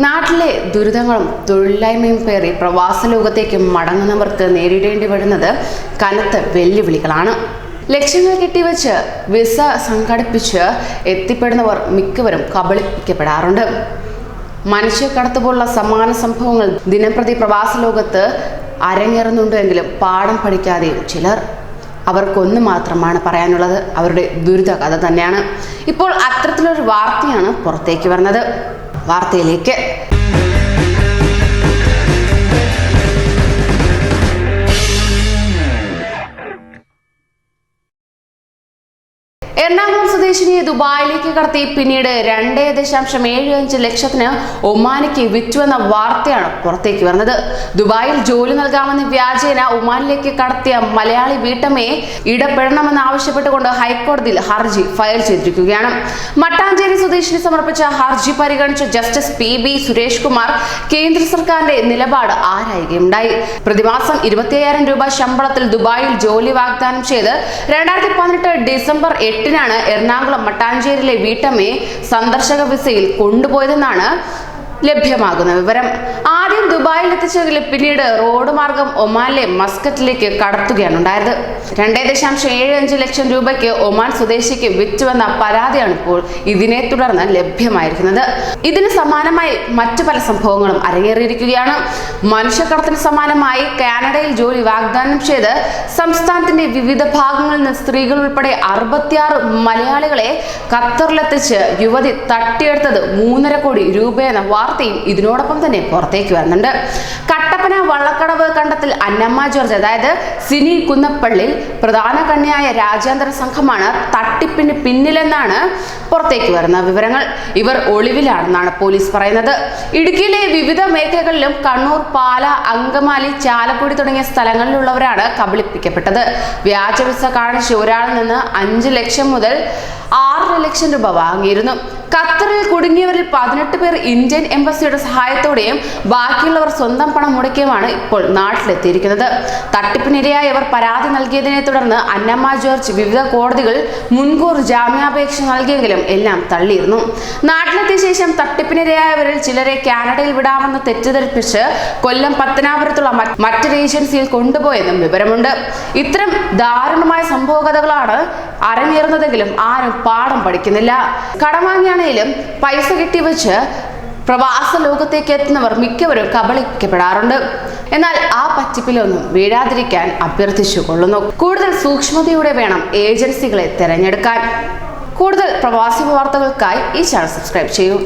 നാട്ടിലെ ദുരിതങ്ങളും തൊഴിലില്ലായ്മയും പേറി പ്രവാസ ലോകത്തേക്ക് മടങ്ങുന്നവർക്ക് നേരിടേണ്ടി വരുന്നത് കനത്ത വെല്ലുവിളികളാണ്. ലക്ഷ്യങ്ങൾ കെട്ടിവെച്ച് വിസ സംഘടിപ്പിച്ച് എത്തിപ്പെടുന്നവർ മിക്കവരും കബളിപ്പിക്കപ്പെടാറുണ്ട്. മനുഷ്യക്കടത്ത് പോലുള്ള സമാന സംഭവങ്ങൾ ദിനംപ്രതി പ്രവാസ ലോകത്ത് അരങ്ങേറുന്നുണ്ടെങ്കിലും പാഠം പഠിക്കാതെയും ചിലർ. അവർക്കൊന്നു മാത്രമാണ് പറയാനുള്ളത്, അവരുടെ ദുരിത കഥ തന്നെയാണ്. ഇപ്പോൾ അത്തരത്തിലൊരു വാർത്തയാണ് പുറത്തേക്ക് വരുന്നത്. വാർത്തയിലേക്ക്. എറണാകുളം സ്വദേശിനിയെ ദുബായിലേക്ക് കടത്തി പിന്നീട് 2.75 ലക്ഷത്തിന് ഒമാനിക്ക് വിറ്റുവെന്ന വാർത്തയാണ് പുറത്തേക്ക് വരുന്നത്. ദുബായിൽ ജോലി നൽകാമെന്ന് വ്യാജേന ഒമാനിലേക്ക് കടത്തിയ മലയാളി വീട്ടമ്മയെ ഇടപെടണമെന്നാവശ്യപ്പെട്ടുകൊണ്ട് ഹൈക്കോടതിയിൽ ഹർജി ഫയൽ ചെയ്തിരിക്കുകയാണ്. മട്ടാഞ്ചേരി സ്വദേശിനി സമർപ്പിച്ച ഹർജി പരിഗണിച്ച ജസ്റ്റിസ് PB സുരേഷ് കുമാർ കേന്ദ്ര സർക്കാരിന്റെ നിലപാട് ആരായുകയുണ്ടായി. പ്രതിമാസം 25,000 രൂപ ശമ്പളത്തിൽ ദുബായിൽ ജോലി വാഗ്ദാനം ചെയ്ത് 2018 ഡിസംബർ 8 എറണാകുളം മട്ടാഞ്ചേരിയിലെ വീട്ടമ്മയെ സന്ദർശക വിസയിൽ കൊണ്ടുപോയതെന്നാണ് ലഭ്യമാകുന്ന വിവരം. ആദ്യം ദുബായിൽ എത്തിച്ചെങ്കിലും പിന്നീട് റോഡ് മാർഗം ഒമാനിലെ മസ്കറ്റിലേക്ക് കടത്തുകയാണ് ഉണ്ടായത്. 2.75 ലക്ഷം രൂപയ്ക്ക് ഒമാൻ സ്വദേശിക്ക് വിറ്റുവെന്ന പരാതിയാണ് ഇപ്പോൾ ഇതിനെ തുടർന്ന് ലഭ്യമായിരിക്കുന്നത്. ഇതിന് സമാനമായി മറ്റു പല സംഭവങ്ങളും അരങ്ങേറിയിരിക്കുകയാണ്. മനുഷ്യക്കടത്തിന് സമാനമായി കാനഡയിൽ ജോലി വാഗ്ദാനം ചെയ്ത് സംസ്ഥാനത്തിന്റെ വിവിധ ഭാഗങ്ങളിൽ നിന്ന് സ്ത്രീകൾ ഉൾപ്പെടെ 66 മലയാളികളെ ഖത്തറിലെത്തിച്ച് യുവതി തട്ടിയെടുത്തത് 3.5 കോടി രൂപയെന്ന വാർത്തയും ഇതിനോടൊപ്പം തന്നെ പുറത്തേക്ക് വരുന്നുണ്ട്. കട്ടപ്പന വള്ളക്കടവ് കണ്ടത്തിൽ അന്നമ്മ ജോർജ്, അതായത് സിനി കുന്നപ്പള്ളിൽ പ്രധാന കണ്ണിയായ രാജ്യാന്തര സംഘമാണ് തട്ടിപ്പിന് പിന്നിലെന്നാണ് പുറത്തേക്ക് വരുന്ന വിവരങ്ങൾ. ഇവർ ഒളിവിലാണെന്നാണ് പോലീസ് പറയുന്നത്. ഇടുക്കിയിലെ വിവിധ മേഖലകളിലും കണ്ണൂർ, പാല, അങ്കമാലി, ചാലക്കുടി തുടങ്ങിയ സ്ഥലങ്ങളിലുള്ളവരാണ് കബളിപ്പിക്കപ്പെട്ടത്. വ്യാജ വിസ കാണിച്ച് ഒരാളിൽ നിന്ന് 5 ലക്ഷം മുതൽ 6 ലക്ഷം രൂപ വാങ്ങിയിരുന്നു. ഖത്തറിൽ കുടുങ്ങിയവരിൽ 18 പേർ ഇന്ത്യൻ എംബസിയുടെ സഹായത്തോടെയും ബാക്കിയുള്ളവർ സ്വന്തം പണം മുടക്കിയുമാണ് ഇപ്പോൾ നാട്ടിലെത്തിയിരിക്കുന്നത്. തട്ടിപ്പിനിരയായവർ പരാതി നൽകിയതിനെ തുടർന്ന് അന്നമ്മ ജോർജ് വിവിധ കോടതികൾ മുൻകൂർ ജാമ്യാപേക്ഷ നൽകിയെങ്കിലും എല്ലാം തള്ളിയിരുന്നു. നാട്ടിലെത്തിയ ശേഷം തട്ടിപ്പിനിരയായവരിൽ ചിലരെ കാനഡയിൽ വിടാമെന്ന് തെറ്റിദ്ധരിപ്പിച്ച് കൊല്ലം പത്തനാപുരത്തുള്ള മറ്റൊരു ഏജൻസിയിൽ കൊണ്ടുപോയെന്നും വിവരമുണ്ട്. ഇത്തരം ദാരുണമായ സംഭവകഥകളാണ് അരങ്ങേറുന്നതെങ്കിലും ആരും പാഠം പഠിക്കുന്നില്ല. കടം വാങ്ങിയാണേലും പൈസ കെട്ടിവെച്ച് പ്രവാസ ലോകത്തേക്ക് എത്തുന്നവർ മിക്കവരും കബളിക്കപ്പെടാറുണ്ട്. എന്നാൽ ആ പറ്റിപ്പിലൊന്നും വീഴാതിരിക്കാൻ അഭ്യർത്ഥിച്ചു കൊള്ളുന്നു. കൂടുതൽ സൂക്ഷ്മതയോടെ വേണം ഏജൻസികളെ തിരഞ്ഞെടുക്കാൻ. കൂടുതൽ പ്രവാസി വാർത്തകൾക്കായി ഈ ചാനൽ സബ്സ്ക്രൈബ് ചെയ്യൂ.